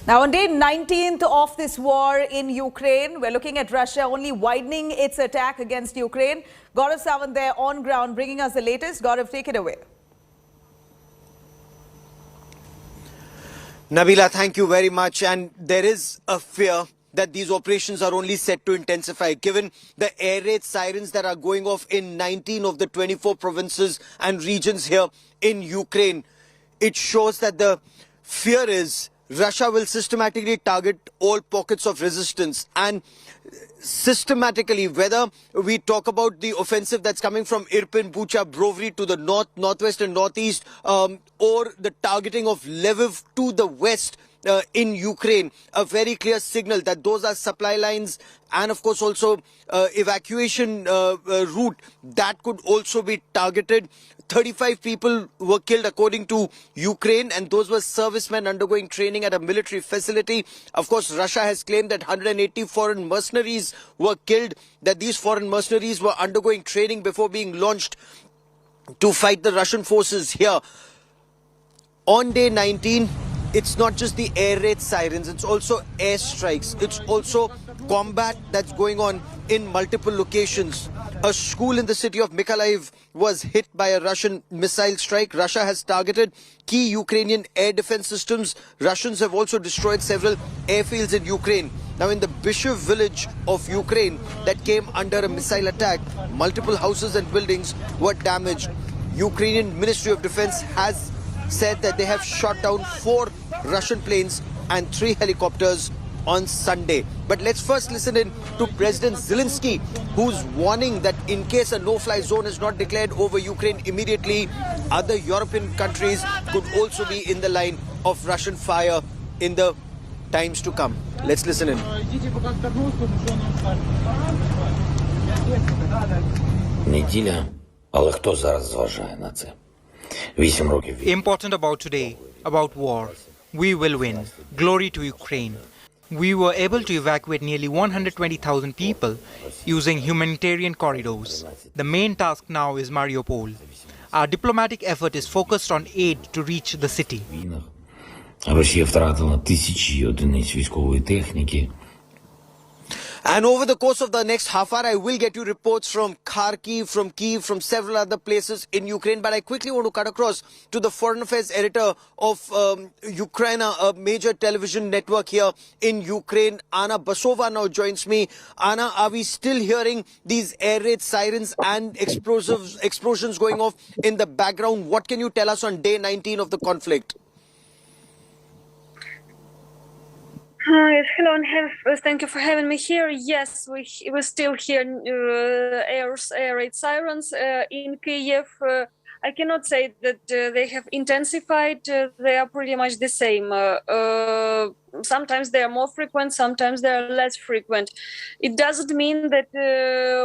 Now, on day 19th of this war in Ukraine, we're looking at Russia only widening its attack against Ukraine. Gaurav Sawant there on ground, bringing us the latest. Gaurav, take it away. Nabila, thank you very much. And there is a fear that these operations are only set to intensify, given the air raid sirens that are going off in 19 of the 24 provinces and regions here in Ukraine. It shows that the fear is Russia will systematically target all pockets of resistance, and systematically, whether we talk about the offensive that's coming from Irpin, Bucha, Brovary to the north, northwest and northeast, or the targeting of Lviv to the west in Ukraine, a very clear signal that those are supply lines and of course also evacuation route that could also be targeted. 35 people were killed according to Ukraine, and those were servicemen undergoing training at a military facility. Of course, Russia has claimed that 180 foreign mercenaries were killed, that these foreign mercenaries were undergoing training before being launched to fight the Russian forces here. On day 19, it's not just the air raid sirens, it's also airstrikes. It's also combat that's going on in multiple locations. A school in the city of Mykolaiv was hit by a Russian missile strike. Russia has targeted key Ukrainian air defense systems. Russians have also destroyed several airfields in Ukraine. Now, in the Bishev village of Ukraine that came under a missile attack, multiple houses and buildings were damaged. Ukrainian Ministry of Defense has said that they have shot down 4 Russian planes and 3 helicopters on Sunday. But let's first listen in to President Zelensky, who's warning that in case a no-fly zone is not declared over Ukraine immediately, other European countries could also be in the line of Russian fire in the times to come. Let's listen in. Неділя, але хто зараз зважає на це? 8 років. Important about today, about war. We will win. Glory to Ukraine. We were able to evacuate nearly 120,000 people using humanitarian corridors. The main task now is Mariupol. Our diplomatic effort is focused on aid to reach the city. Росія втратила тисячі одиниць військової техніки. And over the course of the next half hour, I will get you reports from Kharkiv, from Kyiv, from several other places in Ukraine. But I quickly want to cut across to the foreign affairs editor of Ukraine, a major television network here in Ukraine. Anna Basova now joins me. Anna, are we still hearing these air raid sirens and explosions going off in the background? What can you tell us on day 19 of the conflict? Hello and thank you for having me here. Yes, we still hear air raid sirens in Kyiv. I cannot say that they have intensified. They are pretty much the same. Sometimes they are more frequent, sometimes they are less frequent. It doesn't mean that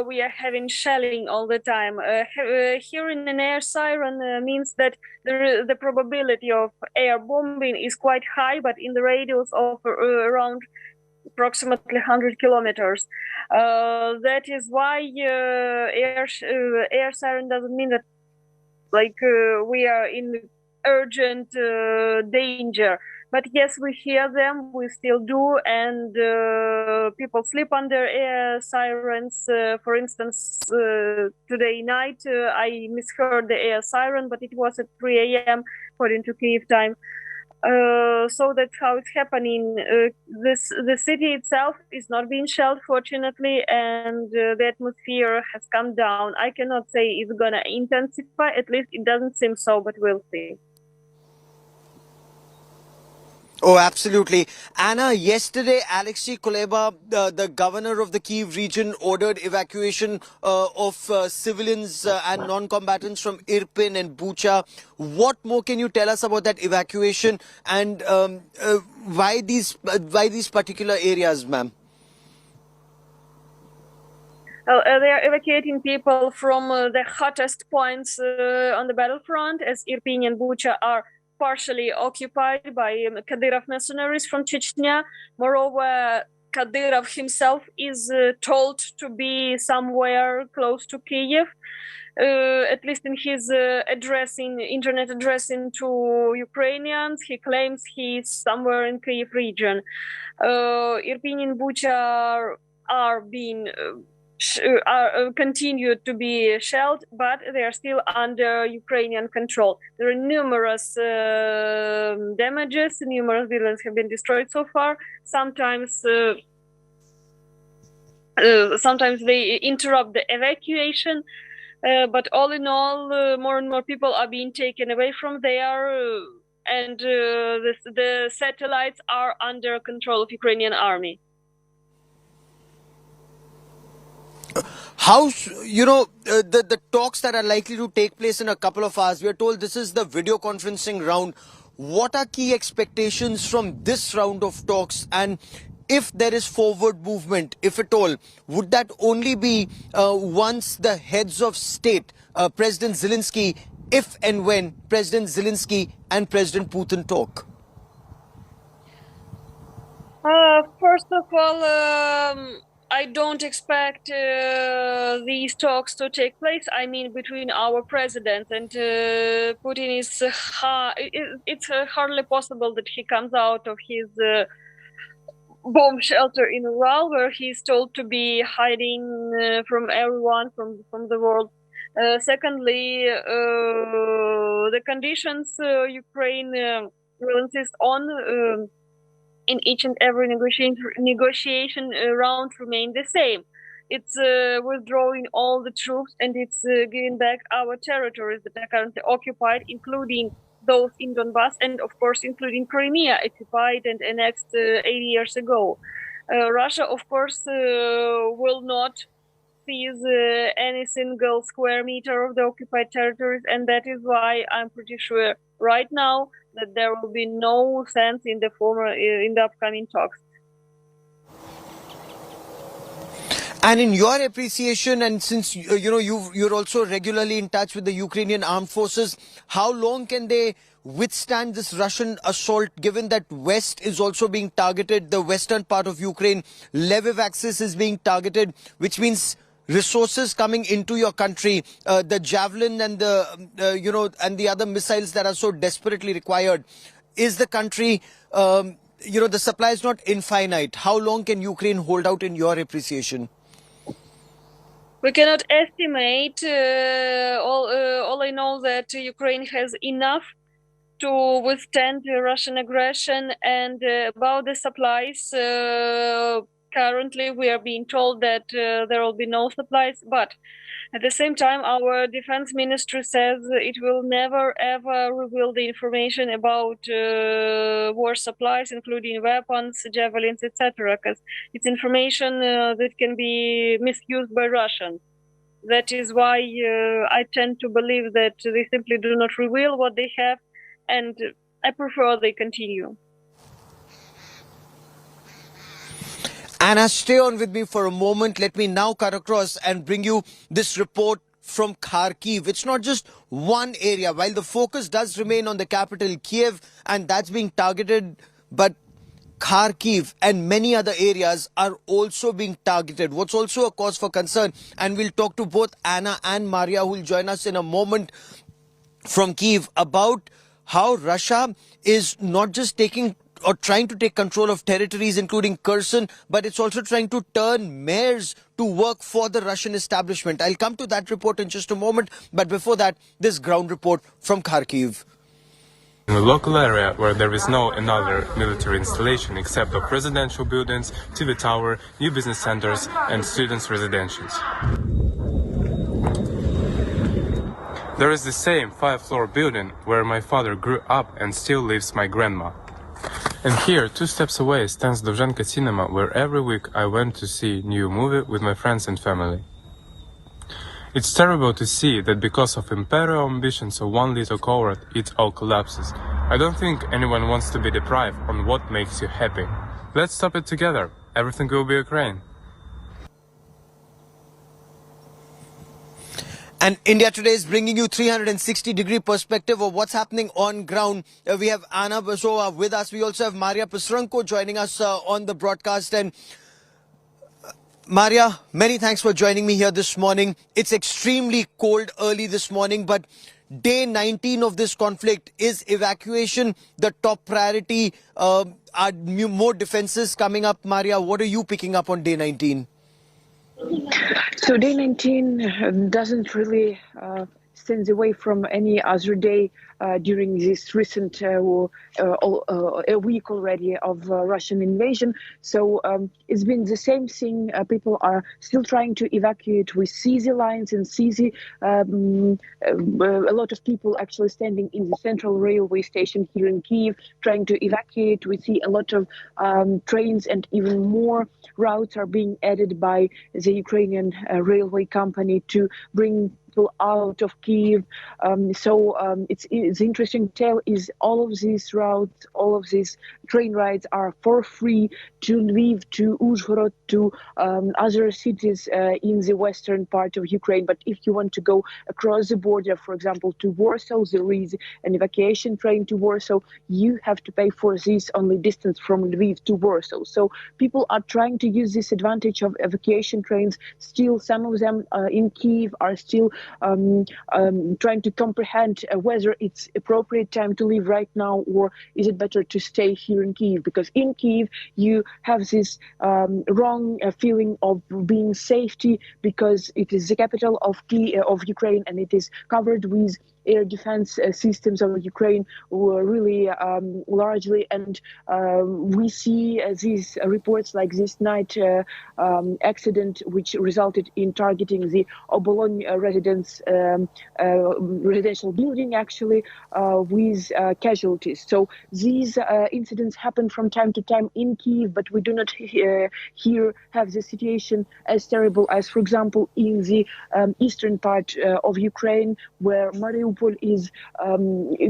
we are having shelling all the time. Hearing an air siren means that the probability of air bombing is quite high, but in the radius of around approximately 100 kilometers. That is why air siren doesn't mean that we are in urgent danger. But yes, we hear them, we still do, and people sleep under air sirens. For instance, today night I misheard the air siren, but it was at 3 a.m. according to Kyiv time. So that's how it's happening. The city itself is not being shelled, fortunately, and the atmosphere has come down. I cannot say it's gonna intensify. At least it doesn't seem so, but we'll see. Oh, absolutely. Anna, yesterday, Alexei Kuleba, the governor of the Kyiv region, ordered evacuation of civilians and non-combatants from Irpin and Bucha. What more can you tell us about that evacuation and why these particular areas, ma'am? They are evacuating people from the hottest points on the battlefront, as Irpin and Bucha are partially occupied by Kadyrov mercenaries from Chechnya. Moreover, Kadyrov himself is told to be somewhere close to Kyiv. at least in his internet addressing to Ukrainians, he claims he's somewhere in Kyiv region. Irpin and Bucha are being continued to be shelled, but they are still under Ukrainian control. There are numerous damages, numerous buildings have been destroyed so far. Sometimes they interrupt the evacuation, but all in all, more and more people are being taken away from there, and the satellites are under control of Ukrainian army. How, the talks that are likely to take place in a couple of hours, we are told this is the video conferencing round. What are key expectations from this round of talks? And if there is forward movement, if at all, would that only be once the heads of state, President Zelensky, if and when President Zelensky and President Putin talk? First of all, I don't expect these talks to take place. I mean, between our president and Putin, it's hardly possible that he comes out of his bomb shelter in Rubble, where he's told to be hiding from everyone, from the world. Secondly, the conditions Ukraine will insist on in each and every negotiation round remain the same. It's withdrawing all the troops, and it's giving back our territories that are currently occupied, including those in Donbass, and of course including Crimea, occupied and annexed 8 years ago. Russia, of course, will not seize any single square meter of the occupied territories, and that is why I'm pretty sure right now that there will be no sense in the upcoming talks. And in your appreciation, and since you're also regularly in touch with the Ukrainian armed forces, how long can they withstand this Russian assault, given that West is also being targeted, the western part of Ukraine, Lviv axis is being targeted, which means resources coming into your country, the javelin and and the other missiles that are so desperately required. Is the country, the supply is not infinite. How long can Ukraine hold out in your appreciation? We cannot estimate. All I know that Ukraine has enough to withstand the Russian aggression, and about the supplies. Currently, we are being told that there will be no supplies, but at the same time, our defense ministry says it will never ever reveal the information about war supplies, including weapons, javelins, etc., because it's information that can be misused by Russians. That is why I tend to believe that they simply do not reveal what they have, and I prefer they continue. Anna, stay on with me for a moment. Let me now cut across and bring you this report from Kharkiv. It's not just one area. While the focus does remain on the capital, Kyiv, and that's being targeted, but Kharkiv and many other areas are also being targeted. What's also a cause for concern, and we'll talk to both Anna and Maria, who will join us in a moment from Kyiv, about how Russia is not just taking or trying to take control of territories, including Kherson, but it's also trying to turn mayors to work for the Russian establishment. I'll come to that report in just a moment, but before that, this ground report from Kharkiv. In a local area where there is no another military installation except of residential buildings, TV tower, new business centers and students' residences. There is the same 5-floor building where my father grew up and still lives my grandma. And here, 2 steps away, stands Dovzhenka Cinema, where every week I went to see new movie with my friends and family. It's terrible to see that because of imperial ambitions of one little cohort, it all collapses. I don't think anyone wants to be deprived on what makes you happy. Let's stop it together. Everything will be Ukraine. And India Today is bringing you 360-degree perspective of what's happening on ground. We have Anna Basova with us. We also have Maria Pisranko joining us on the broadcast. And Maria, many thanks for joining me here this morning. It's extremely cold early this morning, but day 19 of this conflict, is evacuation the top priority? Are more defenses coming up? Maria, what are you picking up on day 19? So day 19 doesn't really stand away from any other day during this recent a week already of Russian invasion. So it's been the same thing. People are still trying to evacuate. We see the lines and see the a lot of people actually standing in the central railway station here in Kyiv trying to evacuate. We see a lot of trains, and even more routes are being added by the Ukrainian railway company to bring people out of Kyiv. It's interesting to tell is all of these routes, all of these train rides are for free to Lviv, to Uzhhorod, to other cities in the western part of Ukraine. But if you want to go across the border, for example, to Warsaw, there is an evacuation train to Warsaw. You have to pay for this only distance from Lviv to Warsaw. So people are trying to use this advantage of evacuation trains. Still, some of them in Kyiv are still trying to comprehend whether it's appropriate time to leave right now, or is it better to stay here in Kyiv? Because in Kyiv, you have this wrong feeling of being safety, because it is the capital of Ukraine, and it is covered with air defense systems of Ukraine really largely. And we see these reports like this night accident, which resulted in targeting the Obolon residential building, actually, with casualties. So these incidents happen from time to time in Kyiv, but we do not here have the situation as terrible as, for example, in the eastern part of Ukraine, where Mariupol is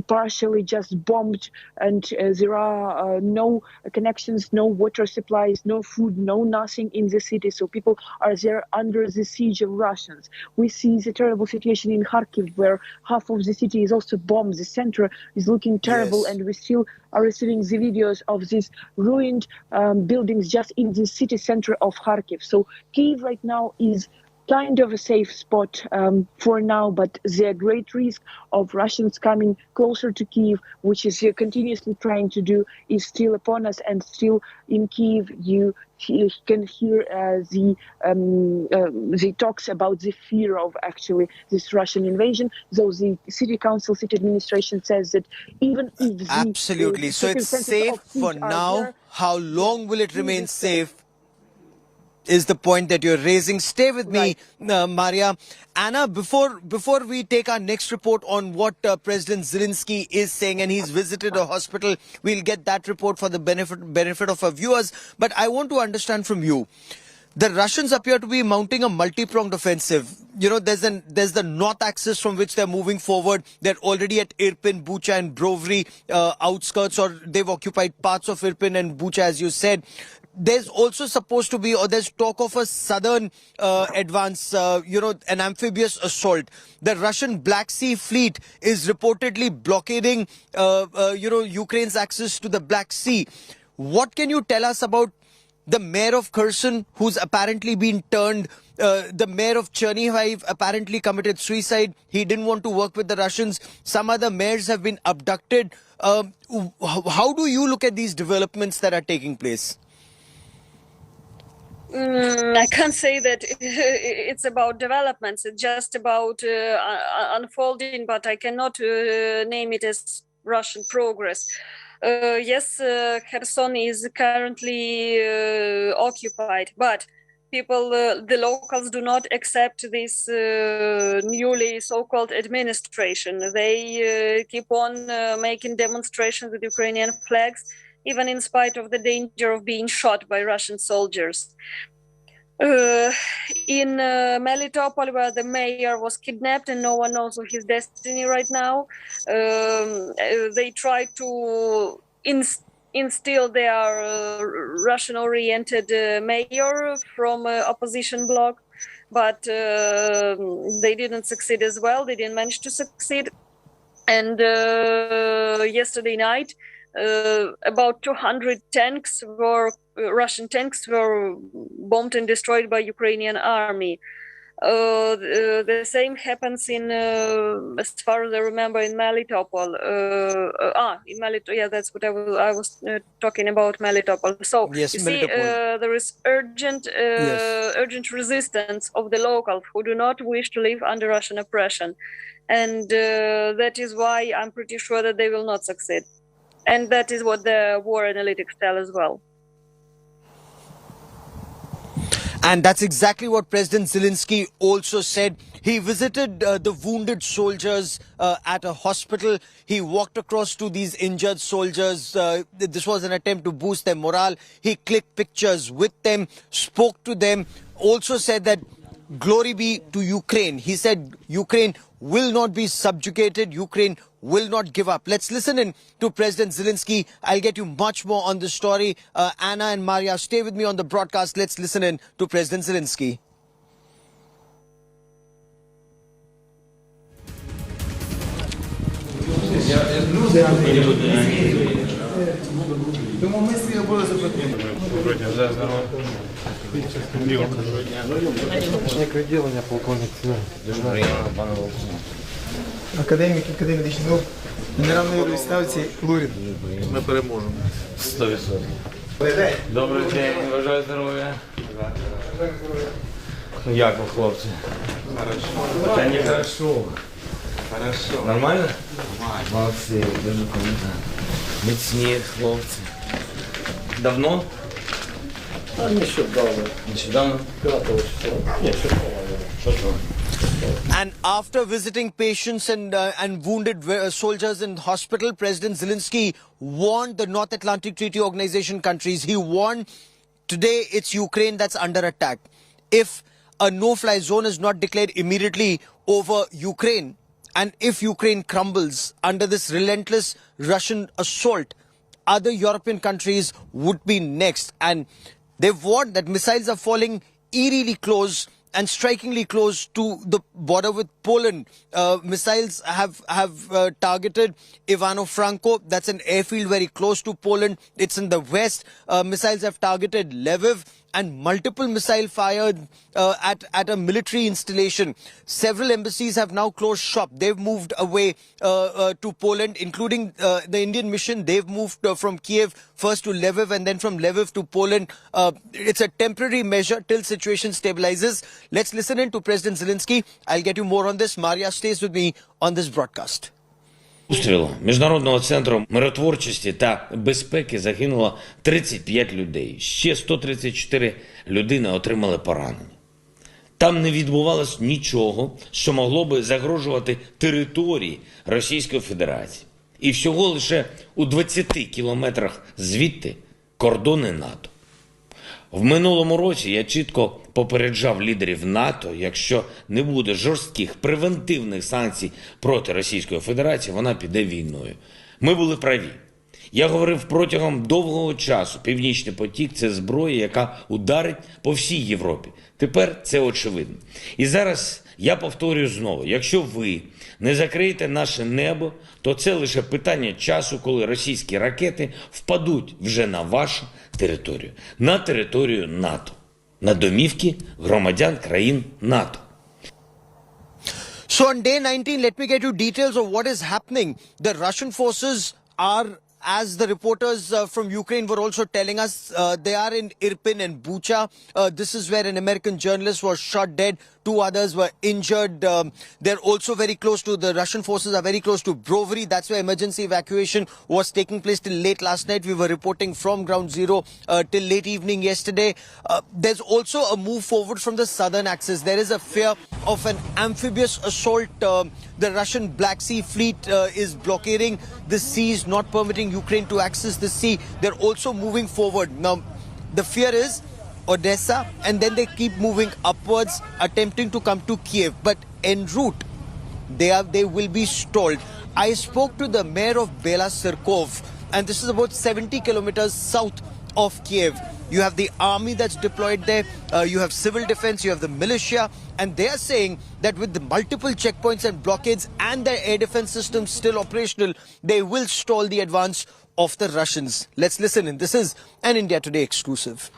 partially just bombed, and there are no connections, no water supplies, no food, no nothing in the city. So people are there under the siege of Russians. We see the terrible situation in Kharkiv, where half of the city is also bombed. The center is looking terrible, Yes. and we still are receiving the videos of these ruined buildings just in the city center of Kharkiv. So Kyiv right now is kind of a safe spot for now, but the great risk of Russians coming closer to Kyiv, which is continuously trying to do, is still upon us. And still in Kyiv, you can hear the talks about the fear of actually this Russian invasion. Though the city council, city administration says that even if the Absolutely. So it's safe for now. How long will it remain safe? Is the point that you're raising. Stay with me, Maria. Anna, before we take our next report on what President Zelensky is saying, and he's visited a hospital, we'll get that report for the benefit of our viewers. But I want to understand from you, the Russians appear to be mounting a multi-pronged offensive. You know, there's the north axis from which they're moving forward. They're already at Irpin, Bucha and Brovary outskirts, or they've occupied parts of Irpin and Bucha, as you said. There's also supposed to be, or there's talk of a southern advance, an amphibious assault. The Russian Black Sea Fleet is reportedly blockading, Ukraine's access to the Black Sea. What can you tell us about the mayor of Kherson, who's apparently been turned? The mayor of Chernihiv apparently committed suicide. He didn't want to work with the Russians. Some other mayors have been abducted. How do you look at these developments that are taking place? I can't say that it's about developments. It's just about unfolding, but I cannot name it as Russian progress. Yes, Kherson is currently occupied, but people, the locals, do not accept this newly so-called administration. They keep on making demonstrations with Ukrainian flags, even in spite of the danger of being shot by Russian soldiers. In Melitopol, where the mayor was kidnapped and no one knows of his destiny right now, they try to instill their Russian-oriented mayor from opposition bloc, but they didn't succeed as well. They didn't manage to succeed. And yesterday night, About 200 tanks were Russian tanks were bombed and destroyed by Ukrainian army. The same happens in, as far as I remember, in Melitopol. In Melitopol, yeah, that's what I was talking about, Melitopol. So Yes, you see, there is urgent resistance of the locals who do not wish to live under Russian oppression, and that is why I'm pretty sure that they will not succeed, and that is what the war analytics tell as well. And that's exactly what President Zelensky also said. He visited the wounded soldiers at a hospital. He walked across to these injured soldiers. This was an attempt to boost their morale. He clicked pictures with them, spoke to them, also said that glory be to Ukraine. He said Ukraine will not be subjugated. Ukraine will not give up. Let's listen in to President Zelensky. I'll get you much more on this story. Anna and Maria, stay with me on the broadcast. Let's listen in to President Zelensky. Академік академічних наук, генеральної відставці Лурін. Ми переможемо. 100%. Добрий день, бажаю здоров'я. Як ви, хлопці? Хорошо. Та не хорошо. Хорошо. Нормально? Нормально. Молодці, дуже круто. Міцні хлопці. Давно? Нещодавно. Нещодавно? 5-го числа. Ні, 6-го. And after visiting patients and wounded soldiers in hospital, President Zelensky warned the North Atlantic Treaty Organization countries. He warned today it's Ukraine that's under attack. If a no-fly zone is not declared immediately over Ukraine, and if Ukraine crumbles under this relentless Russian assault, other European countries would be next. And they've warned that missiles are falling eerily close and strikingly close to the border with Poland. Missiles have targeted Ivano-Franko. That's an airfield very close to Poland. It's in the west. Missiles have targeted Lviv, and multiple missile fired at a military installation. Several embassies have now closed shop. They've moved away to Poland, including the Indian mission. They've moved from Kyiv first to Lviv and then from Lviv to Poland. It's a temporary measure till situation stabilizes. Let's listen in to President Zelensky. I'll get you more on this. Maria stays with me on this broadcast. Обстрілу Міжнародного центру миротворчості та безпеки загинуло 35 людей. Ще 134 людини отримали поранення. Там не відбувалось нічого, що могло би загрожувати території Російської Федерації. І всього лише у 20 кілометрах звідти кордони НАТО. В минулому році я чітко попереджав лідерів НАТО, якщо не буде жорстких превентивних санкцій проти Російської Федерації, вона піде війною. Ми були праві. Я говорив протягом довгого часу, Північний потік – це зброя, яка ударить по всій Європі. Тепер це очевидно. І зараз я повторюю знову, якщо ви не закриєте наше небо, то це лише питання часу, коли російські ракети впадуть вже на вашу територію, на територію НАТО, на домівки громадян країн НАТО. So on day 19, let me get you details of what is happening. The Russian forces are, as the reporters from Ukraine were also telling us, they are in Irpin and Bucha. This is where an American journalist was shot dead. 2 others were injured. They're also very close to, the Russian forces are very close to Brovary. That's where emergency evacuation was taking place till late last night. We were reporting from ground zero till late evening yesterday. There's also a move forward from the southern axis. There is a fear of an amphibious assault. The Russian Black Sea Fleet is blockading the seas, not permitting Ukraine to access the sea. They're also moving forward. Now, the fear is Odessa, and then they keep moving upwards, attempting to come to Kyiv. But en route, they will be stalled. I spoke to the mayor of Bela Sirkov, and this is about 70 kilometers south of Kyiv. You have the army that's deployed there, you have civil defense, you have the militia, and they are saying that with the multiple checkpoints and blockades and their air defense systems still operational, they will stall the advance of the Russians. Let's listen in. This is an India Today exclusive.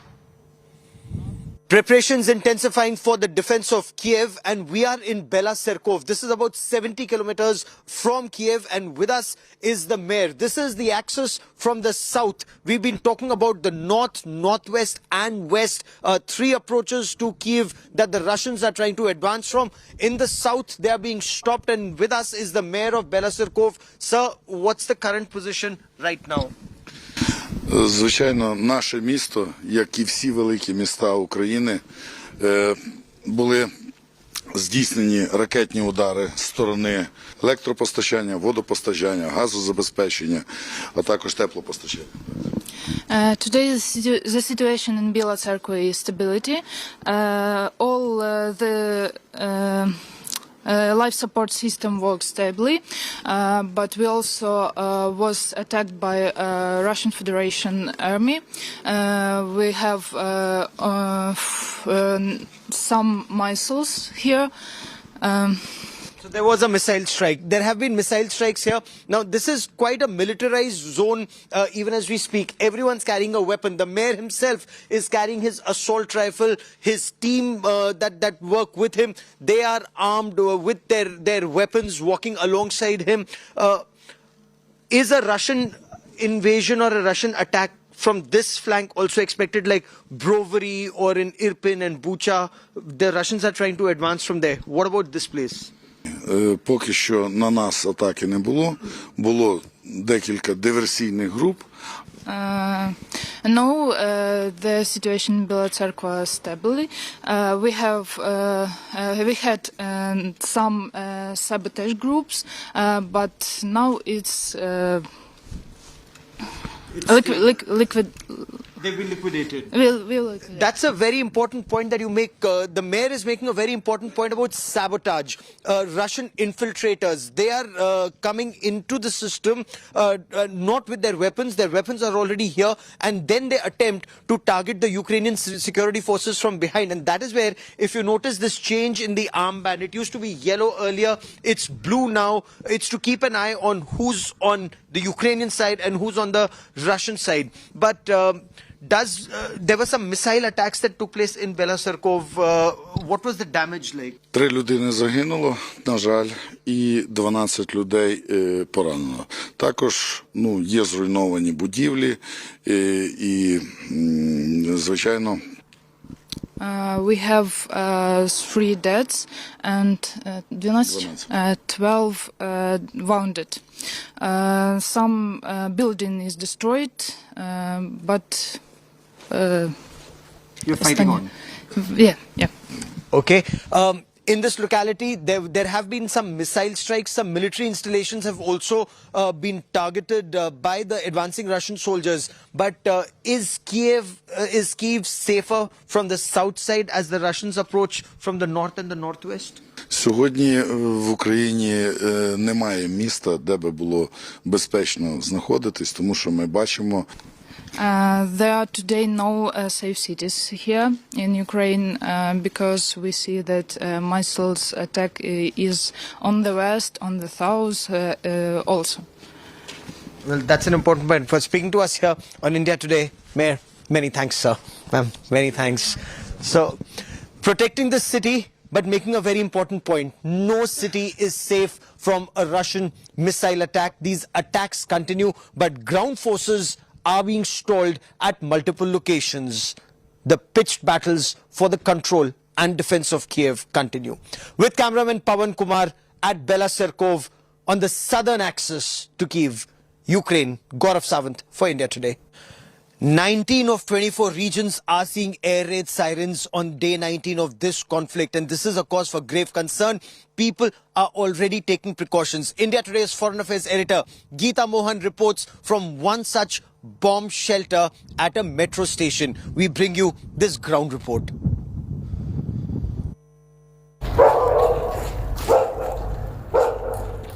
Preparations intensifying for the defense of Kyiv, and we are in Bela-Serkov. This is about 70 kilometers from Kyiv, and with us is the mayor. This is the axis from the south. We've been talking about the north, northwest and west, three approaches to Kyiv that the Russians are trying to advance from. In the south, they are being stopped, and with us is the mayor of Bela-Serkov. Sir, what's the current position right now? Звичайно, наше місто, як і всі великі міста України, були здійснені ракетні удари з сторони електропостачання, водопостачання, газозабезпечення, а також теплопостачання. Today the situation in Bela-Serkov is stability. All the life support system works stably, but we also was attacked by Russian Federation army. We have some missiles here. So there was a missile strike. There have been missile strikes here. Now, this is quite a militarized zone, even as we speak. Everyone's carrying a weapon. The mayor himself is carrying his assault rifle. His team that work with him, they are armed with their weapons, walking alongside him. Is a Russian invasion or a Russian attack from this flank also expected, like Brovary or in Irpin and Bucha? The Russians are trying to advance from there. What about this place? Поки що на нас атаки не було. Було декілька диверсійних груп. No, the situation in Bela-Serkov is stable. We had some sabotage groups, but now it's liquid. They've been liquidated. We'll liquidate. That's a very important point that you make. The mayor is making a very important point about sabotage. Russian infiltrators, they are coming into the system not with their weapons. Their weapons are already here, and then they attempt to target the Ukrainian security forces from behind. And that is where, if you notice this change in the armband, it used to be yellow earlier, it's blue now. It's to keep an eye on who's on the Ukrainian side and who's on the Russian side. But there were some missile attacks that took place in Bela-Serkov. What was the damage like? 3 людини загинуло, на жаль, і 12 людей поранено. Також, є зруйновані будівлі і, звичайно, we have 3 deaths and 12 wounded. Some building is destroyed, but you're fighting on. Yeah. Okay. In this locality, there have been some missile strikes. Some military installations have also been targeted by the advancing Russian soldiers. But is Kyiv safer from the south side as the Russians approach from the north and the northwest? Сьогодні в Україні немає міста, де би було безпечно знаходитись, тому що ми бачимо. There are today no safe cities here in Ukraine because we see that missiles attack is on the west, on the south also. Well, that's an important point. For speaking to us here on India Today, Mayor, many thanks, sir. Ma'am, many thanks. So, protecting the city, but making a very important point. No city is safe from a Russian missile attack. These attacks continue, but ground forces are being stalled at multiple locations. The pitched battles for the control and defense of Kyiv continue. With cameraman Pawan Kumar at Bela-Serkov on the southern axis to Kyiv, Ukraine, Gaurav Sawant for India Today. 19 of 24 regions are seeing air raid sirens on day 19 of this conflict, and this is a cause for grave concern. People are already taking precautions. India Today's Foreign Affairs editor Geeta Mohan reports from one such bomb shelter at a metro station. We bring you this ground report.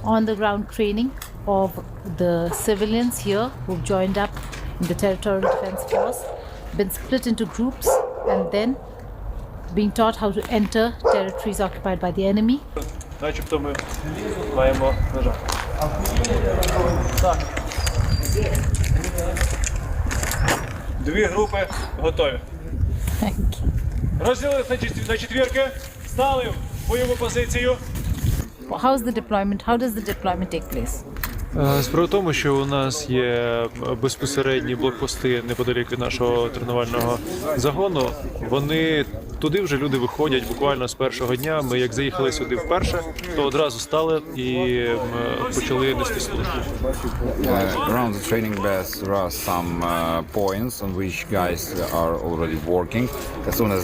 On the ground training of the civilians here who've joined up in the Territorial Defence Force, been split into groups and then being taught how to enter territories occupied by the enemy. Начебто ми маємо нажати. Так. Дві групи готові. Розділились на четвірки, стали в бойову позицію. How's the deployment? How does the deployment take place? Справа в тому, що у нас є безпосередні блокпости неподалік від нашого тренувального загону. Вони туди вже люди виходять буквально з першого дня. Ми як заїхали сюди вперше, то одразу стали і почали нести службу. Around the training base there are some points on which guys are already working. As soon as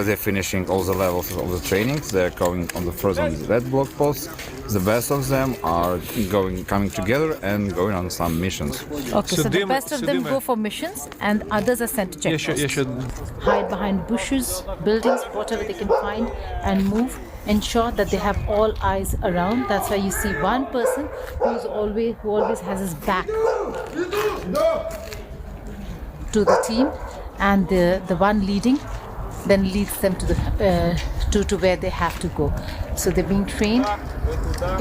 they're finishing all the levels of the trainings, they're going on the first on the red block posts. The best of them are coming together and going on some missions. Okay, so the best of them go for missions and others are sent to checkpoints. Hide behind bushes, buildings, whatever they can find and move. Ensure that they have all eyes around. That's why you see one person who always has his back to the team, and the one leading then leads them to the to where they have to go. So they're being trained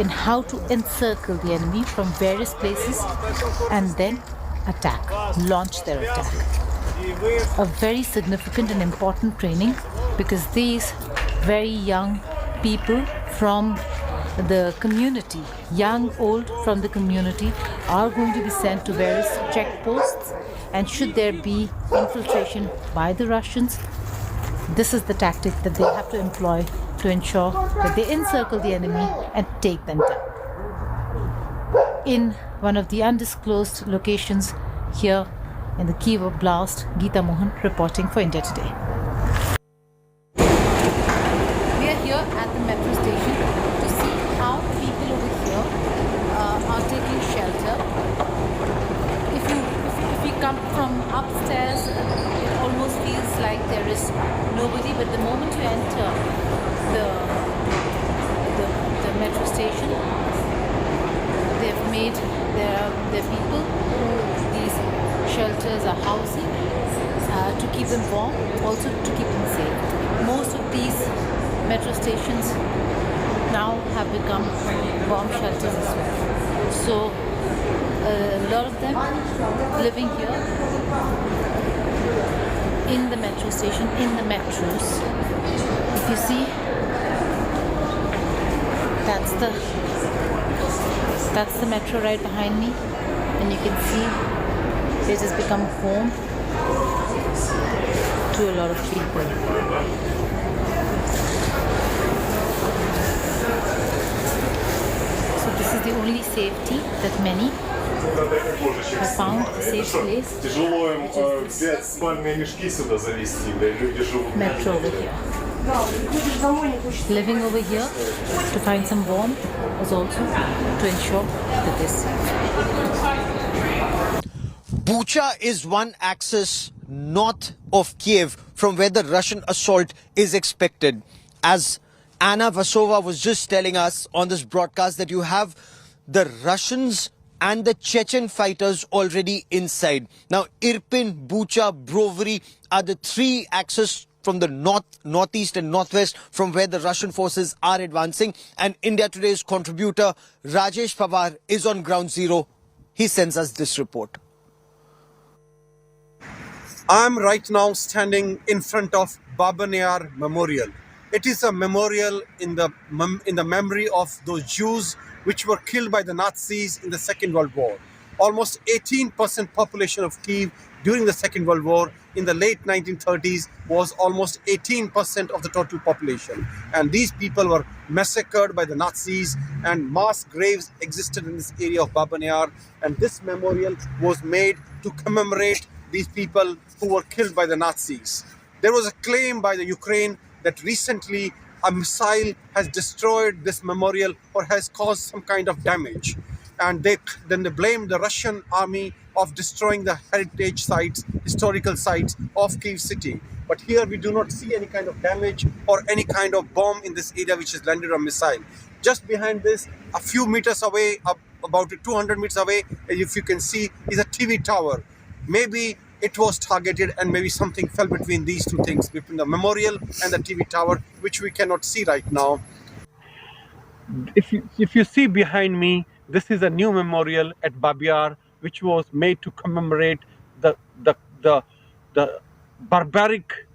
in how to encircle the enemy from various places and then attack, launch their attack. A very significant and important training, because these very young people from the community, young, old from the community, are going to be sent to various checkposts, and should there be infiltration by the Russians, this is the tactic that they have to employ to ensure that they encircle the enemy and take them down. In one of the undisclosed locations here in the Kyiv Oblast, Geeta Mohan reporting for India Today. We are here at the metro station to see how people over here are taking shelter. If you come from upstairs, it almost feels like there is nobody, but the moment you enter the metro station, they've made their people who these shelters are housing to keep them warm, also to keep them safe. Most of these metro stations now have become bomb shelters as well. So a lot of them living here in the metro station, in the metros. If you see, that's the metro right behind me, and you can see it has become home to a lot of people. So this is the only safety that many have found, a safe place. Metro over here. Living over here to find some warmth was also to ensure that they're safe. Bucha is one axis north of Kyiv from where the Russian assault is expected. As Anna Vasova was just telling us on this broadcast, that you have the Russians and the Chechen fighters already inside. Now, Irpin, Bucha, Brovary are the three axes from the north, northeast and northwest from where the Russian forces are advancing. And India Today's contributor Rajesh Pawar is on ground zero. He sends us this report. I'm right now standing in front of Babaniyar Memorial. It is a memorial in the memory of those Jews which were killed by the Nazis in the Second World War. Almost 18% population of Kyiv during the Second World War in the late 1930s was almost 18% of the total population. And these people were massacred by the Nazis, and mass graves existed in this area of Babaniyar. And this memorial was made to commemorate these people who were killed by the Nazis. There was a claim by the Ukraine that recently a missile has destroyed this memorial or has caused some kind of damage. And then they blamed the Russian army of destroying the heritage sites, historical sites of Kyiv city. But here we do not see any kind of damage or any kind of bomb in this area which has landed a missile. Just behind this, a few meters away, about 200 meters away, if you can see, is a TV tower. Maybe it was targeted and maybe something fell between these two things, between the memorial and the TV tower, which we cannot see right now. If you see behind me, this is a new memorial at Babiar, which was made to commemorate the barbaric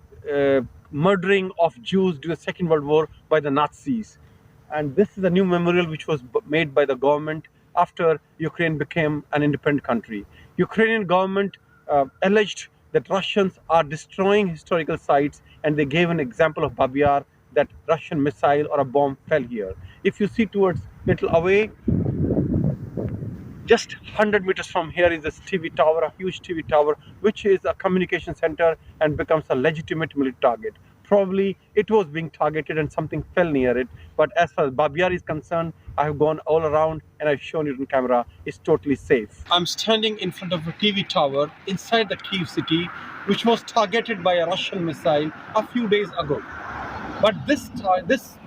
murdering of Jews during the Second World War by the Nazis. And this is a new memorial which was made by the government after Ukraine became an independent country. Ukrainian government alleged that Russians are destroying historical sites, and they gave an example of Babi Yar, that Russian missile or a bomb fell here. If you see towards little away, just 100 meters from here is this TV tower, a huge TV tower, which is a communication center and becomes a legitimate military target. Probably it was being targeted and something fell near it. But as far as Babi Yar is concerned, I have gone all around and I've shown you on camera, it's totally safe. I'm standing in front of a TV tower inside the Kyiv city, which was targeted by a Russian missile a few days ago. But this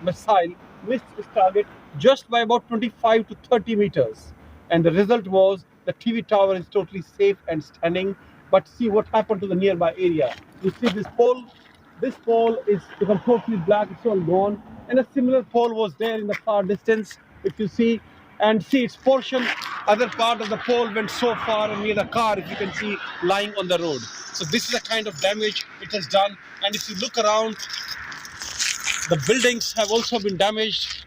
missile missed its target just by about 25 to 30 meters. And the result was the TV tower is totally safe and standing. But see what happened to the nearby area. You see this pole? This pole is become totally black, it's all gone. And a similar pole was there in the far distance, if you see. And see its portion, other part of the pole went so far and near the car, if you can see, lying on the road. So this is the kind of damage it has done. And if you look around, the buildings have also been damaged.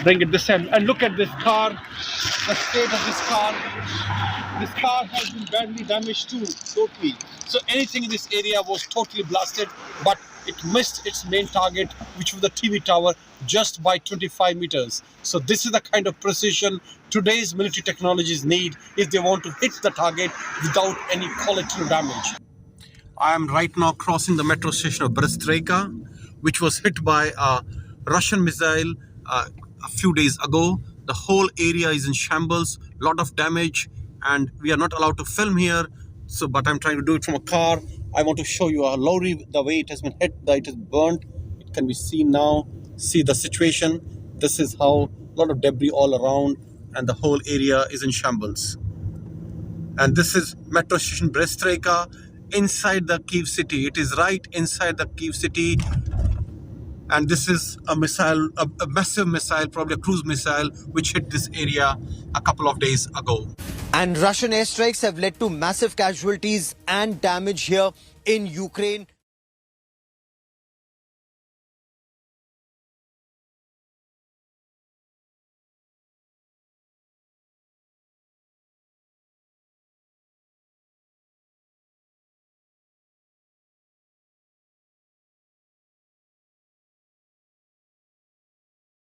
Bring it this end and look at this car, the state of this car. This car has been badly damaged too, totally. So anything in this area was totally blasted, but it missed its main target, which was the TV tower, just by 25 meters. So this is the kind of precision today's military technologies need if they want to hit the target without any collateral damage. I am right now crossing the metro station of Brest-Reka, which was hit by a Russian missile a few days ago. The whole area is in shambles, lot of damage, and we are not allowed to film here. So, but I'm trying to do it from a car. I want to show you a lorry, the way it has been hit, it is burnt. It can be seen now. See the situation. This is how a lot of debris all around, and the whole area is in shambles. And this is metro station Brest-Reka, inside the Kyiv city. It is right inside the Kyiv city. And this is a missile, a massive missile, probably a cruise missile, which hit this area a couple of days ago. And Russian airstrikes have led to massive casualties and damage here in Ukraine.